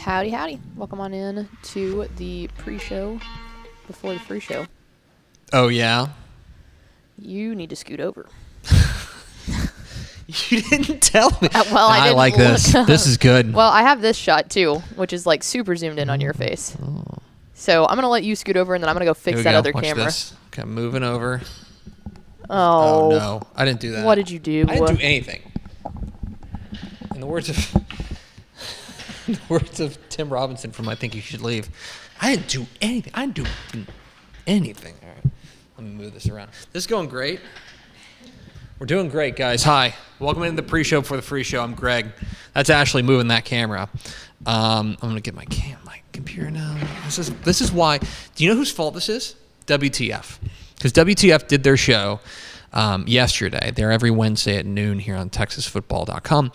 Howdy, howdy. Welcome on in to the pre-show before the free show. Oh, yeah? You need to scoot over. You didn't tell me. Well, I didn't like this. This is good. Well, I have this shot, too, which is, like, super zoomed in on your face. Oh. So I'm going to let you scoot over, and then I'm going to go fix that other Watch camera. This. Okay, I'm moving over. Oh. No. I didn't do that. What did you do? I didn't do anything. In the words of Tim Robinson from I Think You Should Leave, I didn't do anything. I didn't do anything. All right. Let me move this around. This is going great. We're doing great, guys. Hi. Welcome into the pre-show for the free show. I'm Greg. That's Ashley moving that camera. I'm going to get my computer now. This is why. Do you know whose fault this is? WTF. Because WTF did their show yesterday. They're every Wednesday at noon here on TexasFootball.com.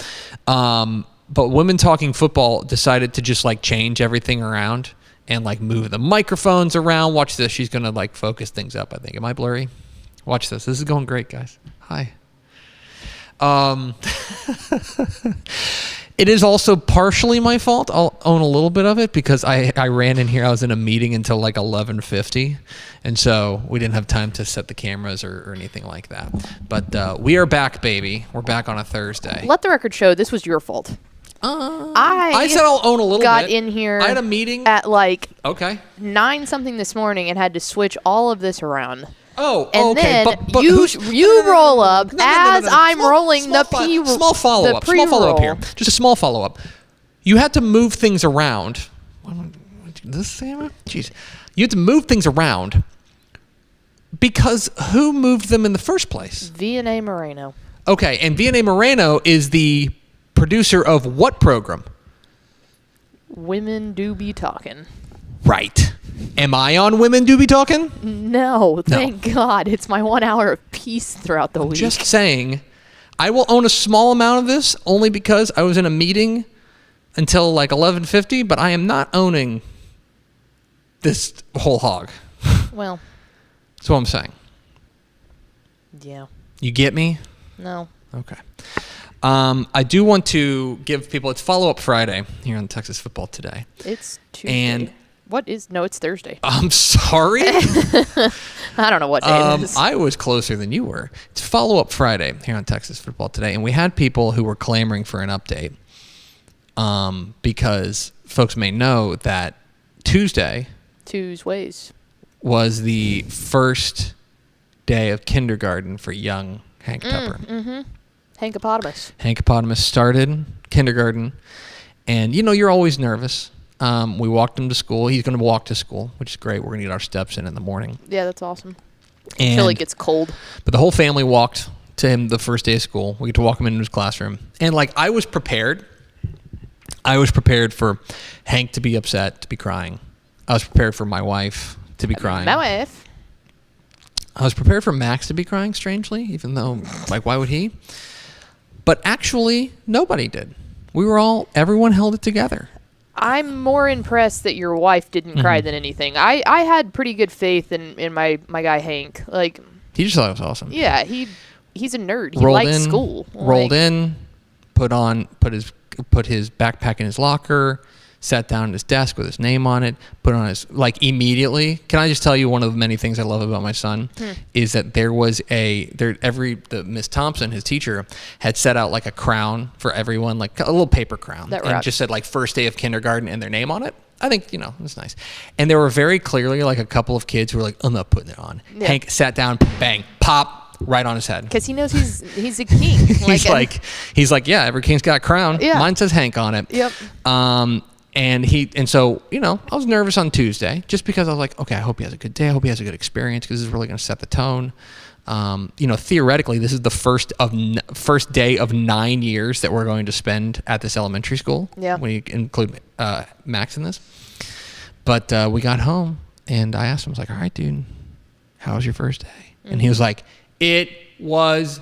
But Women Talking Football decided to just like change everything around and like move the microphones around. Watch this. She's going to like focus things up, I think. Am I blurry? Watch this. This is going great, guys. Hi. It is also partially my fault. I'll own a little bit of it because I ran in here. I was in a meeting until like 11:50, and so we didn't have time to set the cameras or anything like that. But we are back, baby. We're back on a Thursday. Let the record show this was your fault. I said I'll own a little bit. Got in here. I had a meeting at like 9-something this morning and had to switch all of this around. Oh, and okay. then but you roll up as I'm rolling small follow-up. Small follow-up here. Just a small follow-up. You had to move things around. Jeez. You had to move things around because who moved them in the first place? V&A Moreno. Okay, and V&A Moreno is the producer of what program? Women Do Be Talking. Right. Am I on Women Do Be Talking? No, thank God. It's my 1 hour of peace throughout the week. Just saying, I will own a small amount of this only because I was in a meeting until like 11:50, but I am not owning this whole hog. Well. That's what I'm saying. Yeah. You get me? No. Okay. I do want to give people, it's Follow-Up Friday here on Texas Football Today. It's Tuesday. And it's Thursday. I'm sorry. I don't know what day it is. I was closer than you were. It's Follow-Up Friday here on Texas Football Today, and we had people who were clamoring for an update because folks may know that Tuesdays was the first day of kindergarten for young Hank Tupper. Mm-hmm. Hankopotamus started kindergarten, and you're always nervous. We walked him to school. He's going to walk to school, which is great. We're going to get our steps in the morning. Yeah, that's awesome. Until it gets cold. But the whole family walked to him the first day of school. We get to walk him into his classroom. And, I was prepared. I was prepared for Hank to be upset, to be crying. I was prepared for my wife to be crying. My wife. I was prepared for Max to be crying, strangely, even though, why would he? But actually, nobody did. Everyone held it together. I'm more impressed that your wife didn't cry than anything. I had pretty good faith in my guy Hank. He just thought it was awesome. Yeah, he's a nerd. He likes school. Rolled in, put his backpack in his locker, sat down at his desk with his name on it, put on his immediately. Can I just tell you one of the many things I love about my son is that there was Miss Thompson, his teacher, had set out a crown for everyone, a little paper crown, and just said first day of kindergarten and their name on it. I think it's nice. And there were very clearly a couple of kids who were I'm not putting it on. Yeah. Hank sat down, bang, pop, right on his head. Because he knows he's a king. he's like, yeah, every king's got a crown. Yeah. Mine says Hank on it. Yep. And so, I was nervous on Tuesday just because I was like, okay, I hope he has a good day. I hope he has a good experience because this is really going to set the tone. Theoretically, this is the first day of 9 years that we're going to spend at this elementary school. Yeah. When you include Max in this. But we got home and I asked him, I was like, all right, dude, how was your first day? Mm-hmm. And he was like, it was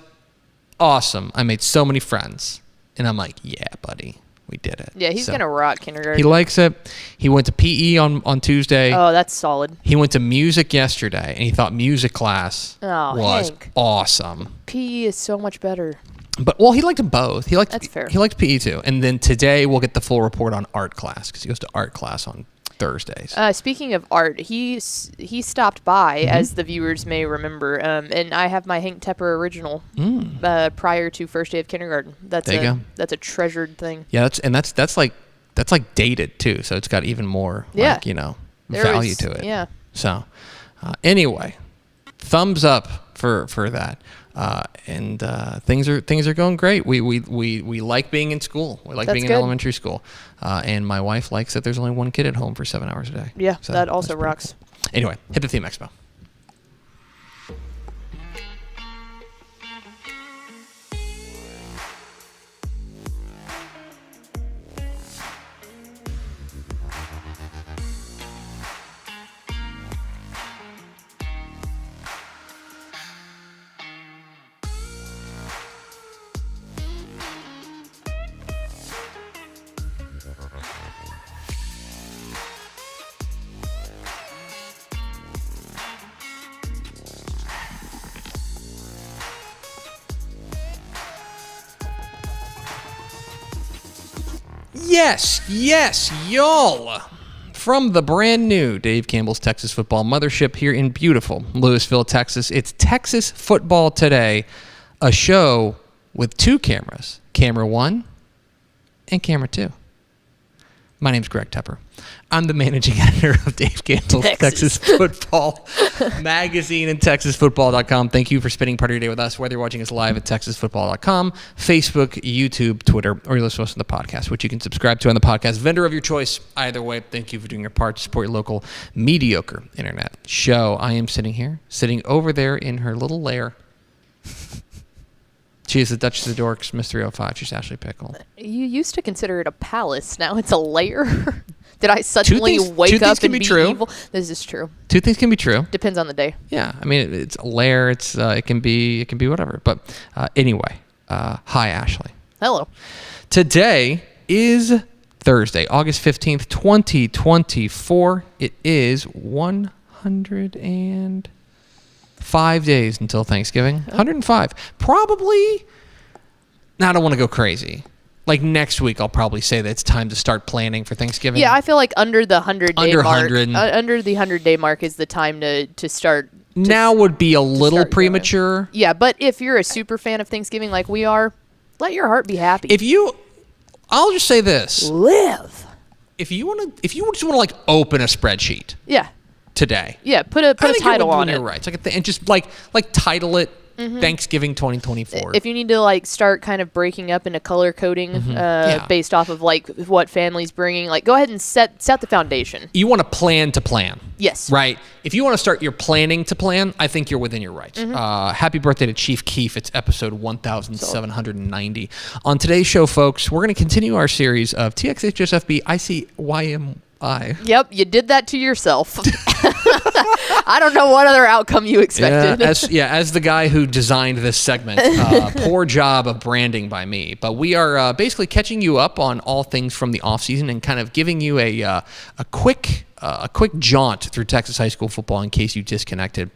awesome. I made so many friends. And I'm like, yeah, buddy. We did it. Yeah, he's going to rock kindergarten. He likes it. He went to PE on Tuesday. Oh, that's solid. He went to music yesterday, and he thought music class was Hank. awesome. PE is so much better. But he liked them both. That's fair. He liked PE too. And then today we'll get the full report on art class because he goes to art class on Thursdays. Speaking of art, he stopped by, as the viewers may remember, and I have my Hank Tepper original prior to first day of kindergarten. That's a treasured thing. Yeah, that's like dated too, so it's got even more value to it. Yeah. So anyway, thumbs up for that. And things are going great. We like being in school. We like being in elementary school. And my wife likes that there's only one kid at home for 7 hours a day. Yeah, so that also rocks. Cool. Anyway, hit the theme expo. Yes, y'all. From the brand new Dave Campbell's Texas Football Mothership here in beautiful Lewisville, Texas, it's Texas Football Today, a show with two cameras, camera 1 and camera 2. My name's Greg Tepper. I'm the managing editor of Dave Campbell's Texas Football Magazine and TexasFootball.com. Thank you for spending part of your day with us, whether you're watching us live at TexasFootball.com, Facebook, YouTube, Twitter, or you're listening to us on the podcast, which you can subscribe to on the podcast vendor of your choice. Either way, thank you for doing your part to support your local mediocre internet show. I am sitting over there in her little lair. She is the Duchess of the Dorks, Miss 305. She's Ashley Pickle. You used to consider it a palace. Now it's a lair. Did I suddenly wake up and be evil? This is true. Two things can be true. Depends on the day. Yeah, I mean it's a lair. It's it can be whatever. But anyway, hi Ashley. Hello. Today is Thursday, August 15th, 2024. It is 105 days until Thanksgiving. 105. Probably. Now I don't want to go crazy. Like next week, I'll probably say that it's time to start planning for Thanksgiving. Yeah, I feel like under the 100-day mark. 100. Under the 100-day mark is the time to start. Now would be a little premature. Going. Yeah, but if you're a super fan of Thanksgiving like we are, let your heart be happy. I'll just say this: live. If you just want to like open a spreadsheet. Yeah. Today. Yeah, put a title on it. You're right. It's like and just like title it. Thanksgiving 2024. If you need to like start kind of breaking up into color coding based off of like what family's bringing, like go ahead and set the foundation. You want to plan. Yes. Right. If you want to start your planning to plan, I think you're within your rights. Happy birthday to Chief Keef. It's episode 1790. On today's show, folks, we're going to continue our series of TXHSFB ICYMI. Yep, you did that to yourself. I don't know what other outcome you expected. As the guy who designed this segment, poor job of branding by me. But we are basically catching you up on all things from the offseason and kind of giving you a quick jaunt through Texas high school football in case you disconnected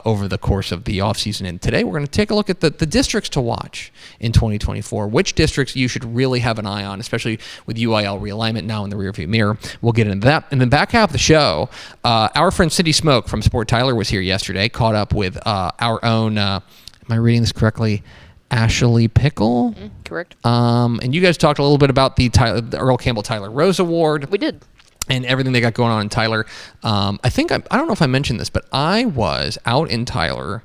over the course of the offseason. And today we're going to take a look at the districts to watch in 2024, which districts you should really have an eye on, especially with UIL realignment now in the rearview mirror. We'll get into that. And then back half of the show, our friend Cindy Smoak from SportTyler's was here yesterday, caught up with our own, am I reading this correctly? Ashley Pickle? Correct. And you guys talked a little bit about the Earl Campbell Tyler Rose Award. We did. And everything they got going on in Tyler. I don't know if I mentioned this, but I was out in Tyler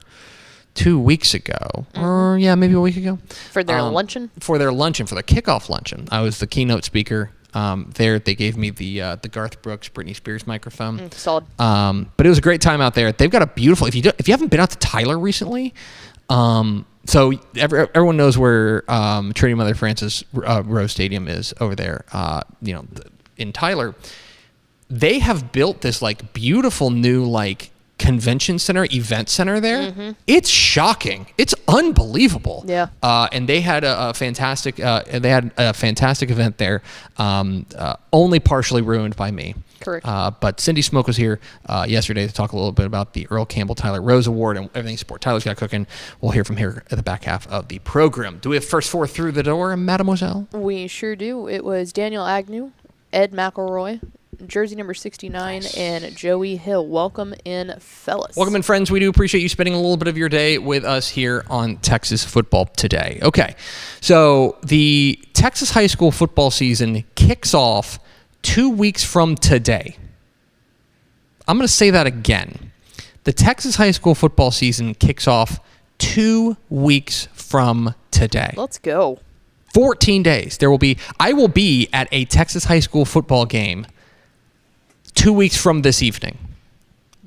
2 weeks ago, or maybe a week ago. For their luncheon? For their kickoff luncheon. I was the keynote speaker there. They gave me the Garth Brooks, Britney Spears microphone. Solid. But it was a great time out there. They've got a beautiful, if you haven't been out to Tyler recently, so everyone knows where Trinity Mother Frances Rose Stadium is over there, in Tyler. They have built this like beautiful new like convention center, event center there. It's shocking. It's unbelievable. Yeah. And they had a fantastic event there, only partially ruined by me. Correct. But Cindy Smoak was here yesterday to talk a little bit about the Earl, Campbell, Tyler Rose Award and everything SportTyler's got cooking. We'll hear from here at the back half of the program. Do we have first four through the door, mademoiselle? We sure do. It was Daniel Agnew, Ed McElroy, jersey number 69, nice, and Joey Hill. Welcome in, fellas. Welcome in, friends. We do appreciate you spending a little bit of your day with us here on Texas Football Today. Okay, so the Texas high school football season kicks off 2 weeks from today. I'm going to say that again. The Texas high school football season kicks off 2 weeks from today. Let's go. 14 days. I will be at a Texas high school football game 2 weeks from this evening.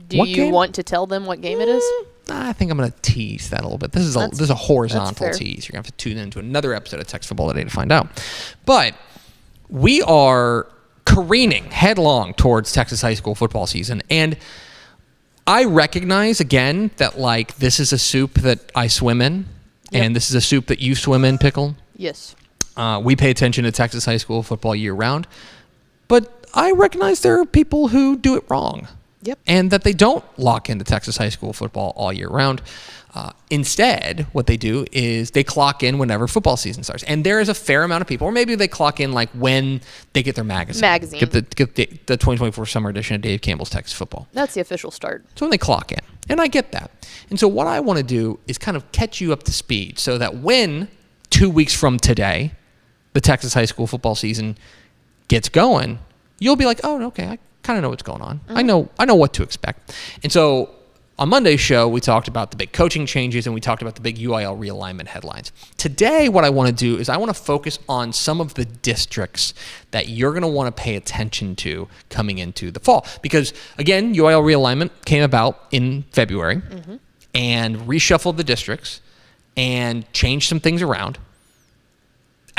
Do you want to tell them what game it is? I think I'm going to tease that a little bit. This is a horizontal tease. You're going to have to tune into another episode of Texas Football Today to find out. But we are careening headlong towards Texas high school football season. And I recognize, again, that this is a soup that I swim in. Yep. And this is a soup that you swim in, Pickle. Yes. We pay attention to Texas high school football year round. But I recognize there are people who do it wrong. Yep. And that they don't lock into Texas high school football all year round. Instead, what they do is they clock in whenever football season starts. And there is a fair amount of people, or maybe they clock in when they get their magazine. Get the 2024 summer edition of Dave Campbell's Texas Football. That's the official start. So when they clock in. And I get that. And so what I want to do is kind of catch you up to speed so that when 2 weeks from today, the Texas high school football season gets going, you'll be like, oh, okay, I kind of know what's going on. Mm-hmm. I know what to expect. And so on Monday's show, we talked about the big coaching changes and we talked about the big UIL realignment headlines. Today, what I want to do is I want to focus on some of the districts that you're going to want to pay attention to coming into the fall. Because, again, UIL realignment came about in February and reshuffled the districts and changed some things around.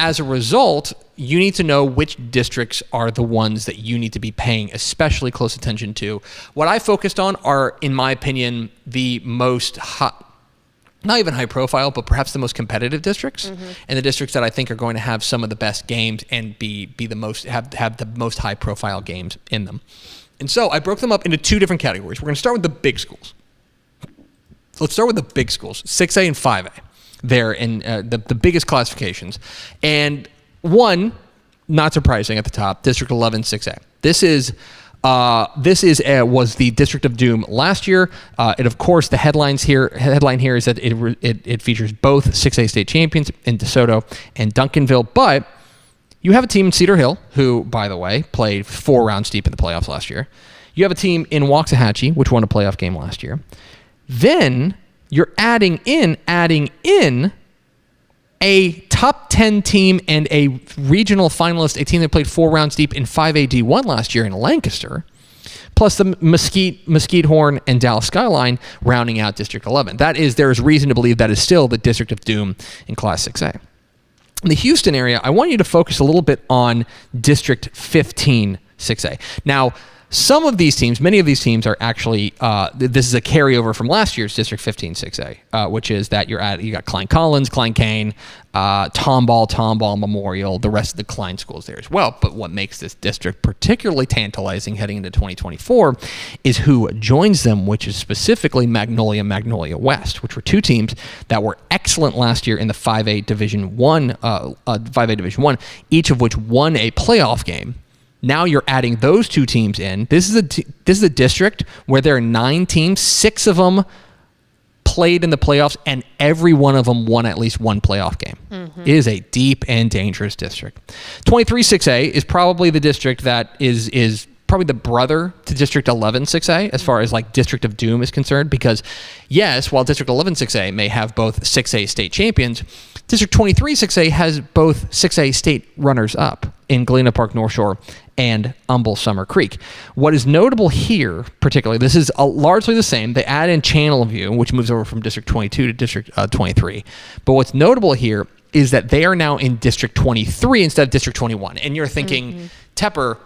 As a result, you need to know which districts are the ones that you need to be paying especially close attention to. What I focused on are, in my opinion, the most not even high profile, but perhaps the most competitive districts, and the districts that I think are going to have some of the best games and be the most have the most high profile games in them. And so I broke them up into two different categories. We're going to start with the big schools. Let's start with the big schools, 6A and 5A. There in the biggest classifications. And one, not surprising at the top, District 11, 6A. This was the District of Doom last year. And of course, the headline here is that it features both 6A state champions in DeSoto and Duncanville. But you have a team in Cedar Hill, who, by the way, played 4 rounds deep in the playoffs last year. You have a team in Waxahachie, which won a playoff game last year. Then you're adding in a top 10 team and a regional finalist, a team that played 4 rounds deep in 5A D1 last year in Lancaster, plus the Mesquite Horn and Dallas Skyline rounding out District 11. There is reason to believe that is still the District of Doom in Class 6A. In the Houston area, I want you to focus a little bit on District 15, 6A. Now, many of these teams are actually, this is a carryover from last year's District 15 6A, which is that you got Klein Collins, Klein Kane, Tomball, Memorial, the rest of the Klein schools there as well. But what makes this district particularly tantalizing heading into 2024 is who joins them, which is specifically Magnolia West, which were two teams that were excellent last year in the 5A Division 1, each of which won a playoff game. Now you're adding those two teams in. This is a district where there are 9 teams. 6 of them played in the playoffs, and every one of them won at least one playoff game. It is a deep and dangerous district. 23-6A is probably the district that is probably the brother to District 11 6A as far as District of Doom is concerned, because yes, while District 11 6A may have both 6A state champions, District 23 6A has both 6A state runners-up in Galena Park North Shore and Humble Summer Creek. What is notable here, particularly, this is largely the same. They add in Channelview, which moves over from District 22 to District 23. But what's notable here is that they are now in District 23 instead of District 21. And you're thinking, Tepper,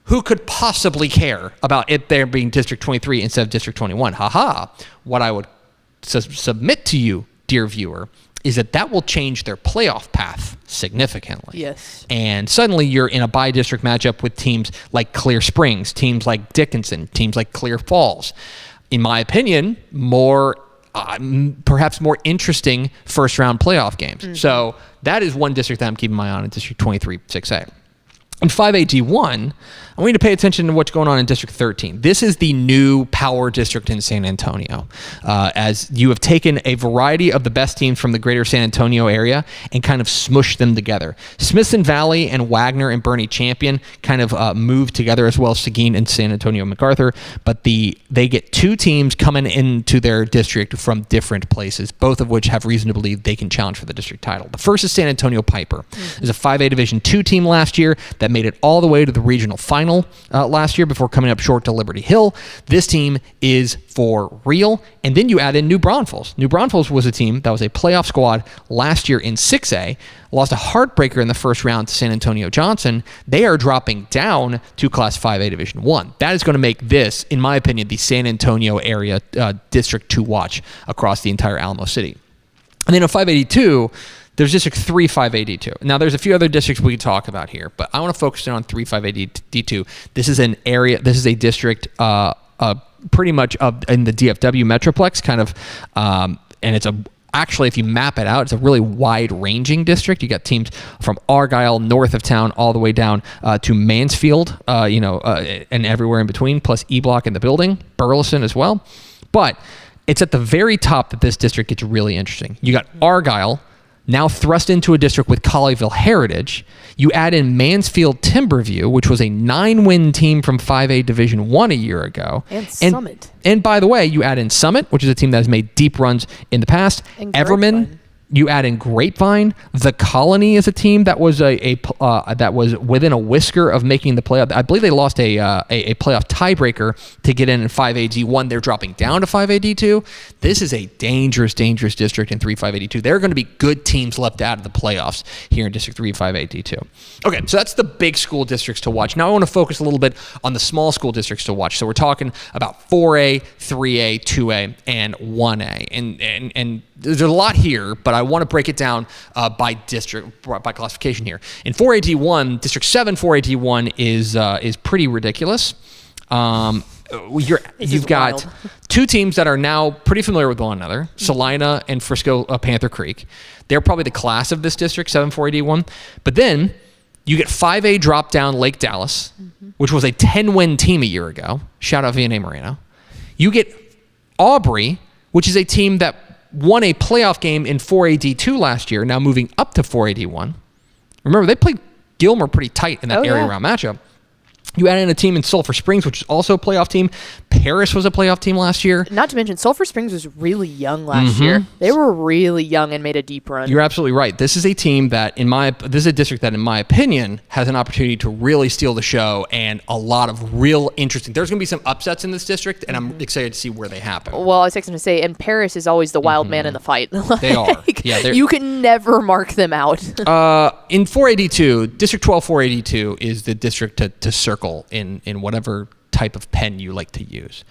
who could possibly care about it there being District 23 instead of District 21? What I would submit to you, dear viewer, is that will change their playoff path significantly. Yes. And suddenly you're in a bye district matchup with teams like Clear Springs, teams like Dickinson, teams like Clear Falls. In my opinion, perhaps more interesting first-round playoff games. Mm-hmm. So that is one district that I'm keeping my eye on in District 23, 6A. In 5A-D1, I want you to pay attention to what's going on in District 13. This is the new power district in San Antonio, as you have taken a variety of the best teams from the greater San Antonio area and kind of smushed them together. Smithson Valley and Wagner and Bernie Champion kind of moved together, as well as Seguin and San Antonio MacArthur, but they get two teams coming into their district from different places, both of which have reason to believe they can challenge for the district title. The first is San Antonio Piper. Mm-hmm. There's a 5A Division II team last year that made it all the way to the regional final last year before coming up short to Liberty Hill. This team is for real. And then you add in New Braunfels. New Braunfels was a team that was a playoff squad last year in 6A, lost a heartbreaker in the first round to San Antonio Johnson. They are dropping down to Class 5A Division I. That is going to make this, in my opinion, the San Antonio area district to watch across the entire Alamo City. And then in 582, there's District 3 5A-D2. Now, there's a few other districts we could talk about here, but I want to focus in on 3 5A-D2. This is an area, this is a district pretty much in the DFW Metroplex, kind of, and it's actually, if you map it out, it's a really wide-ranging district. You got teams from Argyle, north of town, all the way down to Mansfield, and everywhere in between, plus E-Block in the building, Burleson as well. But it's at the very top that this district gets really interesting. You got Argyle, now thrust into a district with Colleyville heritage. You add in Mansfield Timberview, which was a 9-win team from 5A Division I a year ago. And Summit. And by the way, you add in Summit, which is a team that has made deep runs in the past. And Everman. You add in Grapevine. The Colony is a team that was that was within a whisker of making the playoff. I believe they lost a playoff tiebreaker to get in 5A-D1. They're dropping down to 5A-D2. This is a dangerous district in 3 5A-D2. There are going to be good teams left out of the playoffs here in District 3 5A-D2. Okay, so that's the big school districts to watch. Now I want to focus a little bit on the small school districts to watch. So we're talking about 4A, 3A, 2A, and 1A. And there's a lot here, but I want to break it down by district, by classification here. In 4A-D1, District 7 4A-D1 is pretty ridiculous. You've got two teams that are now pretty familiar with one another, Salina and Frisco Panther Creek. They're probably the class of this district, 7 4A-D1. But then you get 5A drop down Lake Dallas, which was a 10-win team a year ago. Shout out Vianney Moreno. You get Aubrey, which is a team that won a playoff game in 4A-D2 last year, now moving up to 4A-D1. Remember, they played Gilmer pretty tight in that area round matchup. You add in a team in Sulphur Springs, which is also a playoff team. Paris was a playoff team last year. Not to mention, Sulphur Springs was really young last year. They were really young and made a deep run. You're absolutely right. This is a team that, this is a district that, in my opinion, has an opportunity to really steal the show and a lot of real interesting. There's going to be some upsets in this district, and I'm excited to see where they happen. Well, I was going to say, and Paris is always the wild man in the fight. They are. Yeah, you can never mark them out. In 4A-D2, District 12 4A-D2 is the district to circle in whatever type of pen you like to use.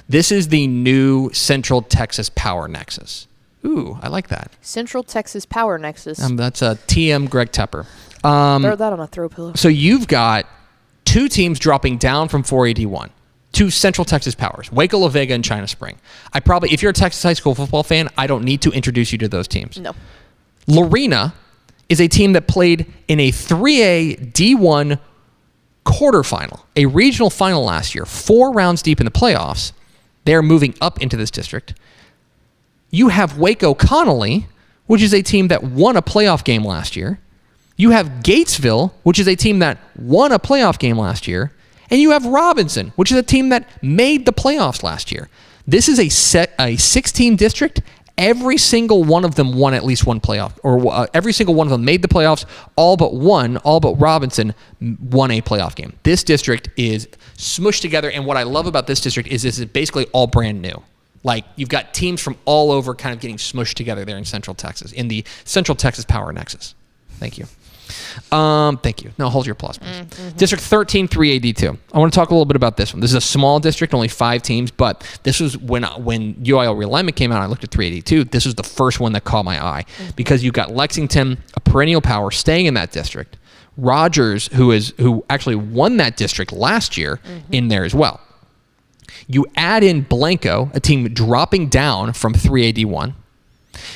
This is the new Central Texas Power Nexus. Ooh, I like that. Central Texas Power Nexus. That's a TM Greg Tepper. Throw that on a throw pillow. So you've got two teams dropping down from 4A-D1. Two Central Texas Powers, Waco, La Vega, and China Spring. If you're a Texas high school football fan, I don't need to introduce you to those teams. No. Lorena is a team that played in a 3A-D1 quarterfinal, a regional final last year, 4 rounds deep in the playoffs. They're moving up into this district. You have Waco Connolly, which is a team that won a playoff game last year. You have Gatesville, which is a team that won a playoff game last year. And you have Robinson, which is a team that made the playoffs last year. This is a 16 district. Every single one of them won at least one playoff, or every single one of them made the playoffs. All but Robinson won a playoff game. This district is smushed together, and what I love about this district is this is basically all brand new. Like, you've got teams from all over kind of getting smushed together there in Central Texas, in the Central Texas Power Nexus. Thank you. Thank you. No, hold your applause, please. District 13, 382. I want to talk a little bit about this one. This is a small district, only 5 teams, but this was when UIL realignment came out, I looked at 382. This was the first one that caught my eye because you got Lexington, a perennial power, staying in that district. Rogers, who actually won that district last year, in there as well. You add in Blanco, a team dropping down from 381.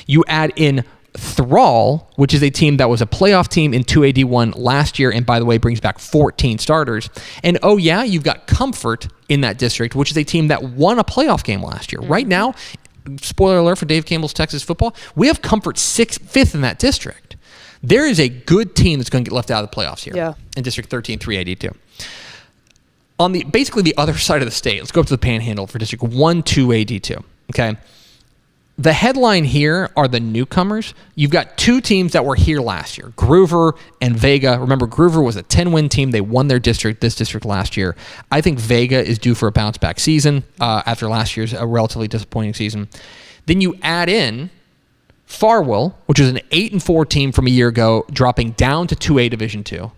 You add in Thrall, which is a team that was a playoff team in 281 last year, and by the way, brings back 14 starters. And oh yeah, you've got Comfort in that district, which is a team that won a playoff game last year. Right now, spoiler alert for Dave Campbell's Texas football, we have Comfort 5th in that district. There is a good team that's going to get left out of the playoffs here in District 13, 382. On basically the other side of the state, let's go up to the Panhandle for District 1, 282. Okay. The headline here are the newcomers. You've got 2 teams that were here last year, Groover and Vega. Remember, Groover was a 10-win team. They won this district last year. I think Vega is due for a bounce-back season after last year's a relatively disappointing season. Then you add in Farwell, which is an 8-4 team from a year ago, dropping down to 2A Division II.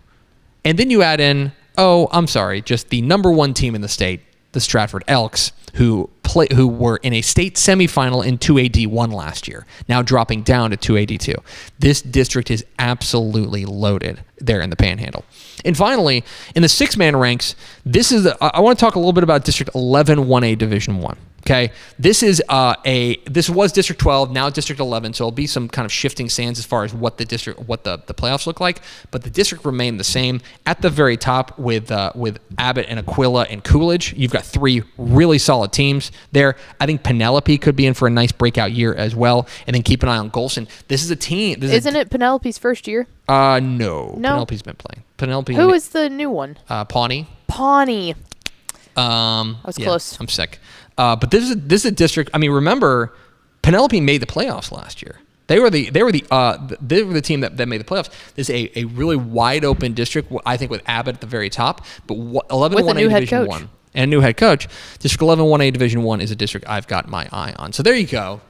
And then you add in, just the number 1 team in the state, the Stratford Elks, who were in a state semifinal in 2AD1 last year, now dropping down to 2AD2. This district is absolutely loaded there in the Panhandle. And finally, in the 6-man ranks, I want to talk a little bit about District 11, 1A Division 1. Okay, this was District 12, now District 11, so it'll be some kind of shifting sands as far as what the playoffs look like, but the district remained the same. At the very top with Abbott and Aquila and Coolidge, you've got 3 really solid teams there. I think Penelope could be in for a nice breakout year as well, and then keep an eye on Golson. This is a team. Isn't it Penelope's first year? No. Penelope's been playing. Who is the new one? Pawnee. I was close. I'm sick. But this is a district. I mean, remember, Penelope made the playoffs last year. They were the team that made the playoffs. This is a really wide open district, I think, with Abbott at the very top. But 11 with 1A Division 1 and a new head coach. District 11 1A Division 1 is a district I've got my eye on. So there you go.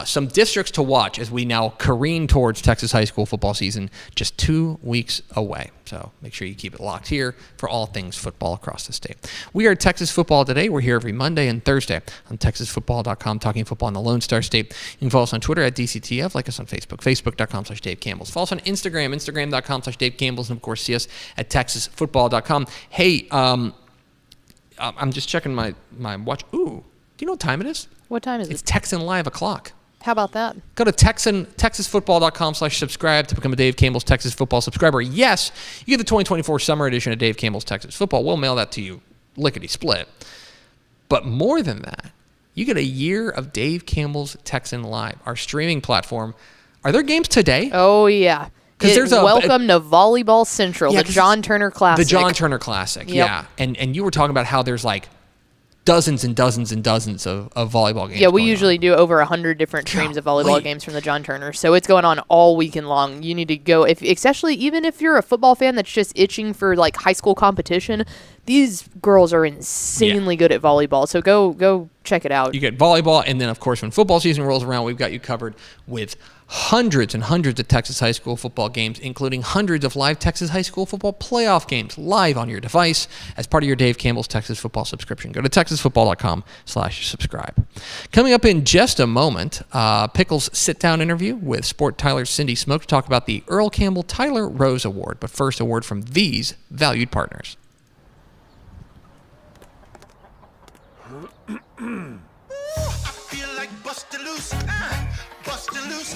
Some districts to watch as we now careen towards Texas high school football season, just 2 weeks away. So make sure you keep it locked here for all things football across the state. We are Texas Football Today. We're here every Monday and Thursday on TexasFootball.com, talking football in the Lone Star State. You can follow us on Twitter at DCTF, like us on Facebook, Facebook.com/Dave Campbell's. Follow us on Instagram, Instagram.com/Dave Campbell's, and of course see us at TexasFootball.com. Hey, I'm just checking my watch. Ooh, do you know what time it is? What time is it? It's Texan Live o'clock. How about that? Go to TexasFootball.com/subscribe to become a Dave Campbell's Texas Football subscriber. Yes, you get the 2024 summer edition of Dave Campbell's Texas Football. We'll mail that to you lickety-split. But more than that, you get a year of Dave Campbell's Texan Live, our streaming platform. Are there games today? Oh, yeah. Welcome to Volleyball Central, the John Turner Classic. The John Turner Classic, yeah. And you were talking about how there's like dozens and dozens and dozens of volleyball games. Yeah, we usually do over 100 different streams of volleyball games from the John Turner. So it's going on all weekend long. You need to go, especially even if you're a football fan that's just itching for like high school competition. These girls are insanely good at volleyball. So go check it out. You get volleyball, and then of course when football season rolls around, we've got you covered with hundreds and hundreds of Texas high school football games, including hundreds of live Texas high school football playoff games live on your device as part of your Dave Campbell's Texas Football subscription. Go to TexasFootball.com/subscribe. Coming up in just a moment, Pickles sit-down interview with SportTyler's Cindy Smoak to talk about the Earl Campbell Tyler Rose Award. But first, a word from these valued partners.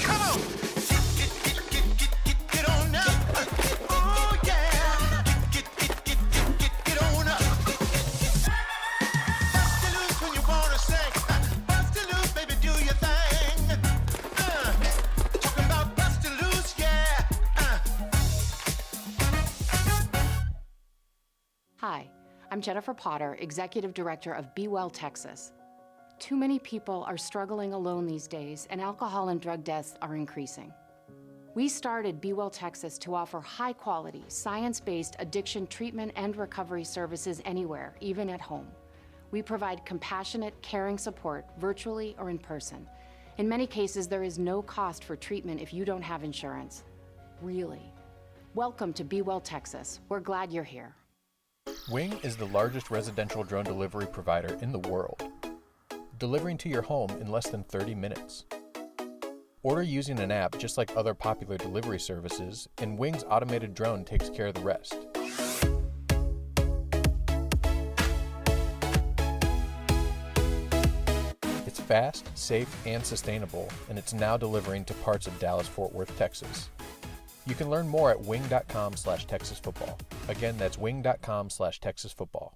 Come on. Get on up. Oh, yeah. Get on up. Bust it loose when you wanna sing. Bust it loose, baby, do your thing. Talking about bust it loose, yeah. Hi, I'm Jennifer Potter, Executive Director of Be Well Texas. Too many people are struggling alone these days, and alcohol and drug deaths are increasing. We started Be Well Texas to offer high-quality, science-based addiction treatment and recovery services anywhere, even at home. We provide compassionate, caring support virtually or in person. In many cases, there is no cost for treatment if you don't have insurance. Really. Welcome to Be Well, Texas. We're glad you're here. Wing is the largest residential drone delivery provider in the world, delivering to your home in less than 30 minutes. Order using an app just like other popular delivery services, and Wing's automated drone takes care of the rest. It's fast, safe, and sustainable, and it's now delivering to parts of Dallas-Fort Worth, Texas. You can learn more at wing.com/TexasFootball. Again, that's wing.com/TexasFootball.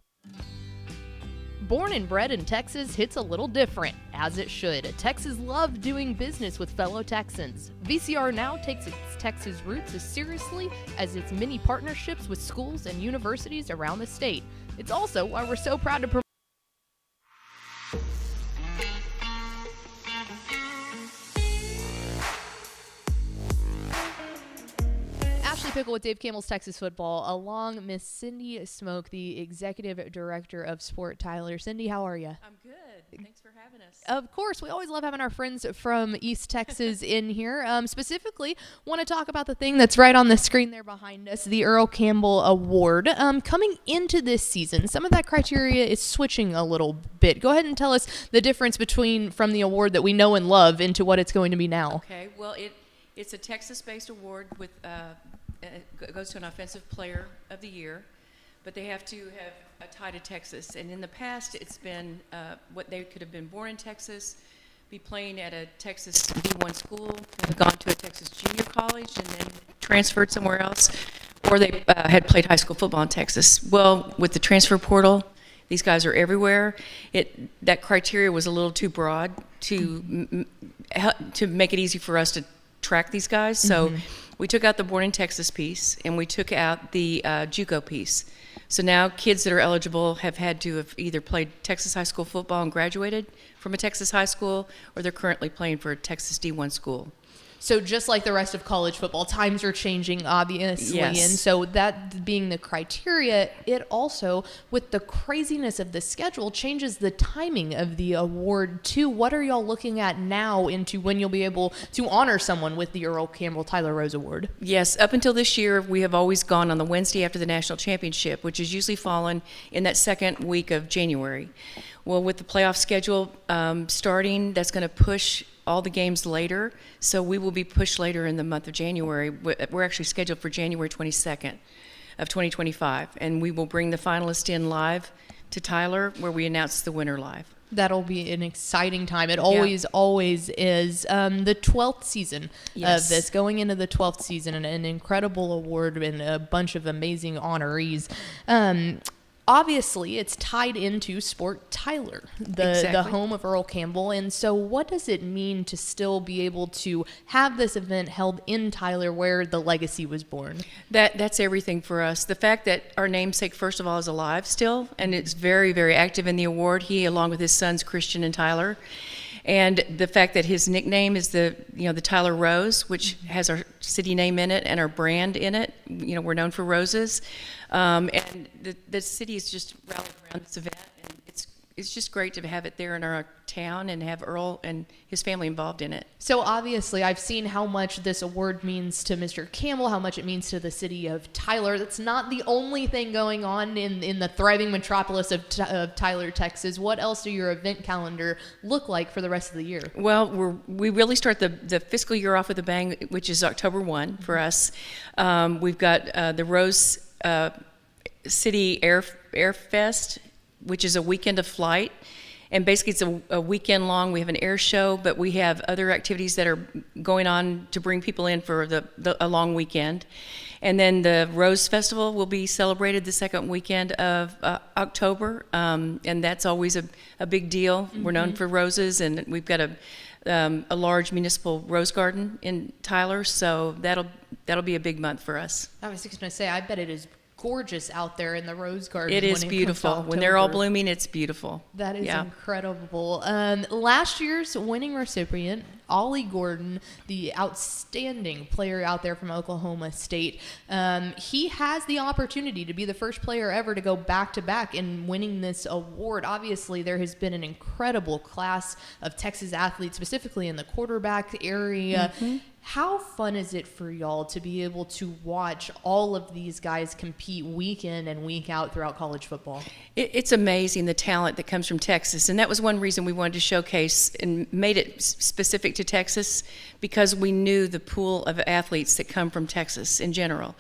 Born and bred in Texas hits a little different, as it should. Texans love doing business with fellow Texans. VCR now takes its Texas roots as seriously as its many partnerships with schools and universities around the state. It's also why we're so proud to promote Pickle with Dave Campbell's Texas Football, along Miss Cindy Smoak, the Executive Director of SportTyler's. Cindy, how are you? I'm good. Thanks for having us. Of course. We always love having our friends from East Texas in here. Specifically, want to talk about the thing that's right on the screen there behind us, the Earl Campbell Award. Coming into this season, some of that criteria is switching a little bit. Go ahead and tell us the difference from the award that we know and love into what it's going to be now. Okay. Well, it's a Texas-based award with it goes to an offensive player of the year, but they have to have a tie to Texas. And in the past, it's been what they could have been born in Texas, be playing at a Texas D1 school, have gone to a Texas junior college, and then transferred somewhere else, or they had played high school football in Texas. Well, with the transfer portal, these guys are everywhere. That criteria was a little too broad to make it easy for us to track these guys. So we took out the born in Texas piece, and we took out the JUCO piece. So now kids that are eligible have had to have either played Texas high school football and graduated from a Texas high school, or they're currently playing for a Texas D1 school. So just like the rest of college football, times are changing, obviously. Yes. And so that being the criteria, it also, with the craziness of the schedule, changes the timing of the award too. What are y'all looking at now into when you'll be able to honor someone with the Earl Campbell Tyler Rose Award? Yes, up until this year, we have always gone on the Wednesday after the national championship, which is usually fallen in that second week of January. Well, with the playoff schedule starting, that's going to push all the games later, so we will be pushed later in the month of January. We're actually scheduled for January 22nd of 2025, and we will bring the finalists in live to Tyler, where we announce the winner live. That'll be an exciting time. It always is. The 12th season of this, going into the 12th season, and an incredible award and a bunch of amazing honorees. Obviously, it's tied into SportTyler, the home of Earl Campbell. And so what does it mean to still be able to have this event held in Tyler, where the legacy was born? That's everything for us. The fact that our namesake, first of all, is alive still, and it's very, very active in the award. He, along with his sons, Christian and Tyler. And the fact that his nickname is the Tyler Rose, which has our city name in it and our brand in it. We're known for roses. And the city is just rallied around this event, and it's just great to have it there in our town and have Earl and his family involved in it. So obviously, I've seen how much this award means to Mr. Campbell, how much it means to the city of Tyler. That's not the only thing going on in the thriving metropolis of Tyler, Texas. What else do your event calendar look like for the rest of the year? Well, we really start the fiscal year off with a bang, which is October 1 for us. We've got the Rose City Air Fest, which is a weekend of flight, and basically it's a weekend long. We have an air show, but we have other activities that are going on to bring people in for a long weekend. And then the Rose Festival will be celebrated the second weekend of October, and that's always a big deal. We're known for roses, and we've got a large municipal rose garden in Tyler, so that'll be a big month for us. I was just going to say, I bet it is gorgeous out there in the rose garden. It is beautiful. When they're all blooming, it's beautiful. That is incredible. Last year's winning recipient, Ollie Gordon, the outstanding player out there from Oklahoma State, he has the opportunity to be the first player ever to go back-to-back in winning this award. Obviously, there has been an incredible class of Texas athletes, specifically in the quarterback area. How fun is it for y'all to be able to watch all of these guys compete week in and week out throughout college football? It's amazing the talent that comes from Texas, and that was one reason we wanted to showcase and made it specific to Texas, because we knew the pool of athletes that come from Texas in general.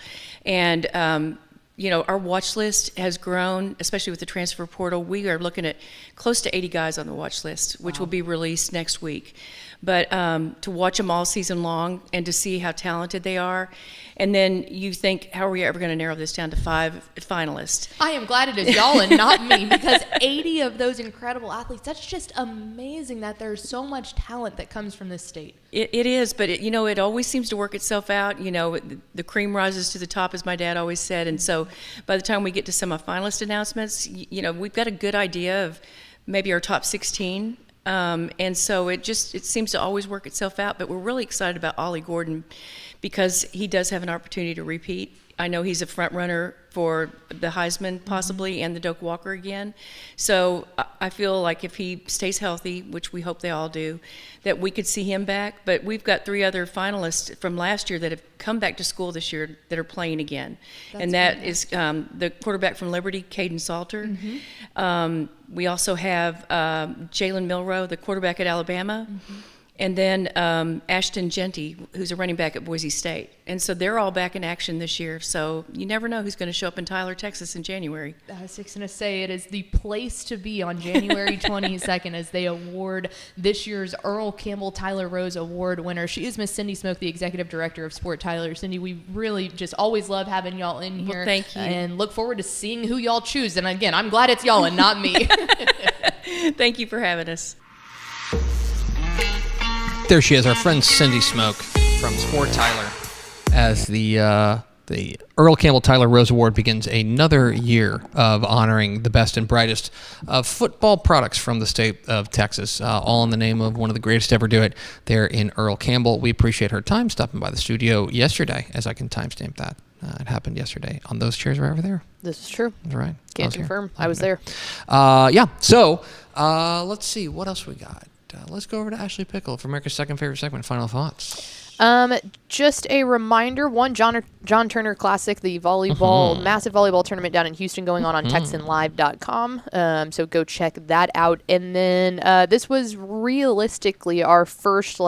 And our watch list has grown, especially with the transfer portal. We are looking at close to 80 guys on the watch list, which will be released next week. But to watch them all season long and to see how talented they are, and then you think, how are we ever going to narrow this down to 5 finalists? I am glad it is y'all and not me, because 80 of those incredible athletes, that's just amazing that there's so much talent that comes from this state. It is, but it always seems to work itself out. The cream rises to the top, as my dad always said. And so by the time we get to semifinalist announcements, we've got a good idea of maybe our top 16. And so it seems to always work itself out. But we're really excited about Ollie Gordon, because he does have an opportunity to repeat. I know he's a front runner for the Heisman possibly and the Doak Walker again. So I feel like if he stays healthy, which we hope they all do, that we could see him back. But we've got 3 other finalists from last year that have come back to school this year that are playing again. And that is the quarterback from Liberty, Caden Salter. We also have Jalen Milroe, the quarterback at Alabama. And then Ashton Genty, who's a running back at Boise State. And so they're all back in action this year. So you never know who's going to show up in Tyler, Texas in January. I was just going to say, it is the place to be on January 22nd as they award this year's Earl Campbell Tyler Rose Award winner. She is Miss Cindy Smoak, the Executive Director of SportTyler's. Cindy, we really just always love having y'all in here. Well, thank you. And look forward to seeing who y'all choose. And again, I'm glad it's y'all and not me. Thank you for having us. There she is, our friend Cindy Smoak from SportTyler, as the Earl Campbell Tyler Rose Award begins another year of honoring the best and brightest of football products from the state of Texas, all in the name of one of the greatest to ever do it there in Earl Campbell. We appreciate her time stopping by the studio yesterday, as I can timestamp that. It happened yesterday on those chairs right over there. This is true. That's right. Can't confirm. I was there. So let's see. What else we got? Let's go over to Ashley Pickle for America's second favorite segment. Final thoughts. Just a reminder, John Turner Classic, the volleyball, massive volleyball tournament down in Houston going on TexanLive.com. So go check that out. And then this was realistically our first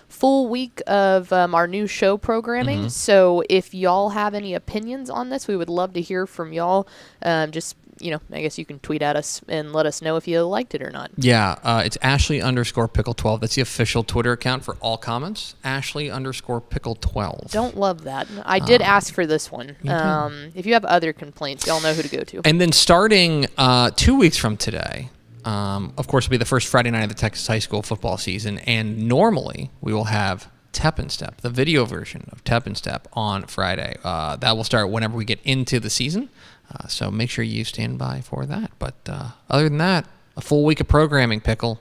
full week of our new show programming. So if y'all have any opinions on this, we would love to hear from y'all. I guess you can tweet at us and let us know if you liked it or not. Yeah, it's Ashley_Pickle12. That's the official Twitter account for all comments. Ashley_Pickle12. Don't love that. I did ask for this one. If you have other complaints, y'all know who to go to. And then starting 2 weeks from today, of course, will be the first Friday night of the Texas high school football season. And normally we will have Tep and Step, the video version of Tep and Step on Friday. That will start whenever we get into the season. So make sure you stand by for that. But other than that, a full week of programming, Pickle.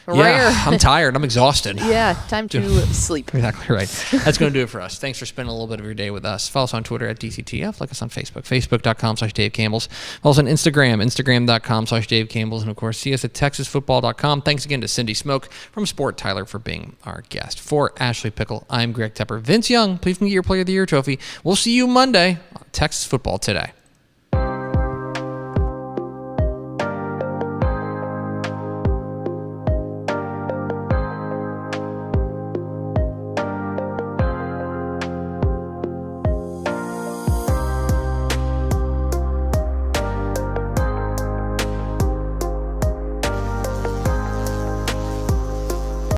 Rare. I'm tired. I'm exhausted. Yeah, time to sleep. Exactly right. That's going to do it for us. Thanks for spending a little bit of your day with us. Follow us on Twitter at DCTF. Like us on Facebook, facebook.com/Dave Campbell's. Follow us on Instagram, instagram.com/Dave Campbell's. And, of course, see us at texasfootball.com. Thanks again to Cindy Smoak from SportTyler for being our guest. For Ashley Pickle, I'm Greg Tepper. Vince Young, please get your Player of the Year trophy. We'll see you Monday on Texas Football Today.